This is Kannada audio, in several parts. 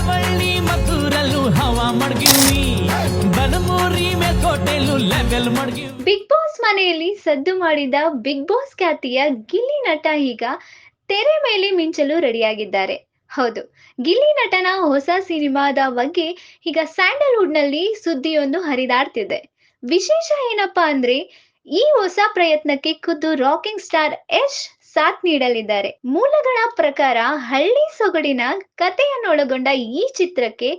ಕರಾವಳಿ ಮದ್ದೂರಲ್ಲೂ ಹವಾ ಮಡ್ಗಿವಿ, ಬಲಮೂರಿ ಮೇಲ್ಕೋಟೆಲ್ಲೂ ಲೆವೆಲ್ ಮಡ್ಗಿವಿ. ಬಿಗ್ ಬಾಸ್ ಮನೆಯಲ್ಲಿ ಸದ್ದು ಮಾಡಿದ ಬಿಗ್ ಬಾಸ್ ಖ್ಯಾತಿಯ ಗಿಲ್ಲಿ ನಟ ಈಗ ತೆರೆ ಮೇಲೆ ಮಿಂಚಲು ರೆಡಿಯಾಗಿದ್ದಾರೆ. ಹೌದು, ಗಿಲ್ಲಿ ನಟನ ಹೊಸ ಸಿನಿಮಾದ ಬಗ್ಗೆ ಈಗ ಸ್ಯಾಂಡಲ್ವುಡ್ನಲ್ಲಿ ಸುದ್ದಿಯೊಂದು ಹರಿದಾಡ್ತಿದೆ. ವಿಶೇಷ ಏನಪ್ಪಾ ಅಂದ್ರೆ ಈ ಹೊಸ ಪ್ರಯತ್ನಕ್ಕೆ ಖುದ್ದು ರಾಕಿಂಗ್ ಸ್ಟಾರ್ ಯಶ್ ಸಾಥ್ ನೀಡಲಿದ್ದಾರೆ. ಮೂಲಗಳ ಪ್ರಕಾರ ಹಳ್ಳಿ ಸೊಗಡಿನ ಕಥೆಯನ್ನೊಳಗೊಂಡ ಈ ಚಿತ್ರಕ್ಕೆ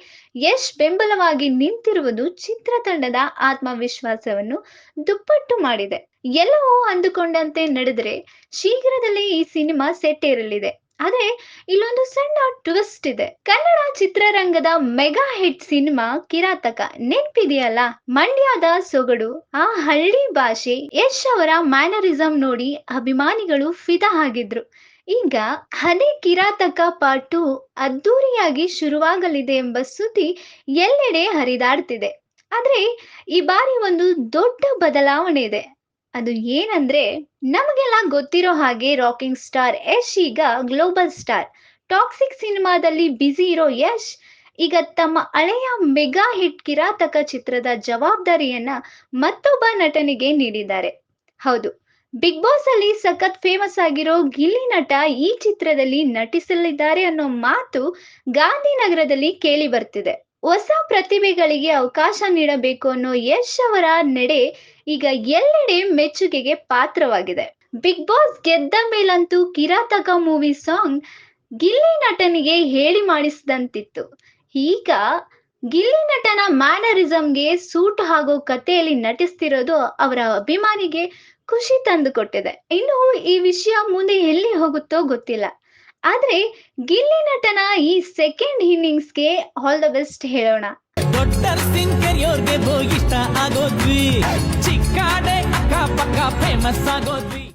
ಯಶ್ ಬೆಂಬಲವಾಗಿ ನಿಂತಿರುವುದು ಚಿತ್ರತಂಡದ ಆತ್ಮವಿಶ್ವಾಸವನ್ನು ದುಪ್ಪಟ್ಟು ಮಾಡಿದೆ. ಎಲ್ಲವೂ ಅಂದುಕೊಂಡಂತೆ ನಡೆದರೆ ಶೀಘ್ರದಲ್ಲೇ ಈ ಸಿನಿಮಾ ಸೆಟ್ ಏರಲಿದೆ. ಆದ್ರೆ ಇಲ್ಲೊಂದು ಸಣ್ಣ ಟ್ವಿಸ್ಟ್ ಇದೆ. ಕನ್ನಡ ಚಿತ್ರರಂಗದ ಮೆಗಾ ಹಿಟ್ ಸಿನಿಮಾ ಕಿರಾತಕ ನೆನ್ಪಿದೆಯಲ್ಲ? ಮಂಡ್ಯದ ಸೊಗಡು, ಆ ಹಳ್ಳಿ ಭಾಷೆ, ಯಶ್ ಅವರ ಮ್ಯಾನರಿಸಂ ನೋಡಿ ಅಭಿಮಾನಿಗಳು ಫಿದಾ ಆಗಿದ್ರು. ಈಗ ಅದೇ ಕಿರಾತಕ ಪಾರ್ಟ್ 2 ಅದ್ದೂರಿಯಾಗಿ ಶುರುವಾಗಲಿದೆ ಎಂಬ ಸುದ್ದಿ ಎಲ್ಲೆಡೆ ಹರಿದಾಡ್ತಿದೆ. ಆದ್ರೆ ಈ ಬಾರಿ ಒಂದು ದೊಡ್ಡ ಬದಲಾವಣೆ ಇದೆ. ಅದು ಏನಂದ್ರೆ, ನಮಗೆಲ್ಲ ಗೊತ್ತಿರೋ ಹಾಗೆ ರಾಕಿಂಗ್ ಸ್ಟಾರ್ ಯಶ್ ಈಗ ಗ್ಲೋಬಲ್ ಸ್ಟಾರ್. ಟಾಕ್ಸಿಕ್ ಸಿನಿಮಾದಲ್ಲಿ ಬ್ಯುಸಿ ಇರೋ ಯಶ್ ಈಗ ತಮ್ಮ ಹಳೆಯ ಮೆಗಾ ಹಿಟ್ ಕಿರಾತಕ ಚಿತ್ರದ ಜವಾಬ್ದಾರಿಯನ್ನ ಮತ್ತೊಬ್ಬ ನಟನಿಗೆ ನೀಡಿದ್ದಾರೆ. ಹೌದು, ಬಿಗ್ ಬಾಸ್ ಅಲ್ಲಿ ಸಖತ್ ಫೇಮಸ್ ಆಗಿರೋ ಗಿಲ್ಲಿ ನಟ ಈ ಚಿತ್ರದಲ್ಲಿ ನಟಿಸಲಿದ್ದಾರೆ ಅನ್ನೋ ಮಾತು ಗಾಂಧಿನಗರದಲ್ಲಿ ಕೇಳಿ ಬರ್ತಿದೆ. ಹೊಸ ಪ್ರತಿಭೆಗಳಿಗೆ ಅವಕಾಶ ನೀಡಬೇಕು ಅನ್ನೋ ಯಶ್ ಅವರ ನಡೆ ಈಗ ಎಲ್ಲೆಡೆ ಮೆಚ್ಚುಗೆಗೆ ಪಾತ್ರವಾಗಿದೆ. ಬಿಗ್ ಬಾಸ್ ಗೆದ್ದ ಮೇಲಂತೂ ಕಿರಾತಕ ಮೂವಿ ಸಾಂಗ್ ಗಿಲ್ಲಿ ನಟನಿಗೆ ಹೇಳಿ ಮಾಡಿಸಿದಂತಿತ್ತು. ಈಗ ಗಿಲ್ಲಿ ನಟನ ಮ್ಯಾನರಿಸಂಗೆ ಸೂಟ್ ಆಗೋ ಕಥೆಯಲ್ಲಿ ನಟಿಸ್ತಿರೋದು ಅವರ ಅಭಿಮಾನಿಗೆ ಖುಷಿ ತಂದು ಕೊಟ್ಟಿದೆ. ಇನ್ನು ಈ ವಿಷಯ ಮುಂದೆ ಎಲ್ಲಿ ಹೋಗುತ್ತೋ ಗೊತ್ತಿಲ್ಲ. ಆದ್ರೆ ಗಿಲ್ಲಿ ನಟನ ಈ ಸೆಕೆಂಡ್ ಇನ್ನಿಂಗ್ಸ್ಗೆ ಆಲ್ ದ ಬೆಸ್ಟ್ ಹೇಳೋಣ. ದೊಡ್ಡ ಸಿಂಗ್ ಕೆರಿಯೋರ್ಗೆ ಇಷ್ಟ ಆಗೋದ್ವಿ, ಚಿಕ್ಕಾಡೆ ಅಕ್ಕ ಪಕ್ಕ ಫೇಮಸ್ ಆಗೋದ್ವಿ.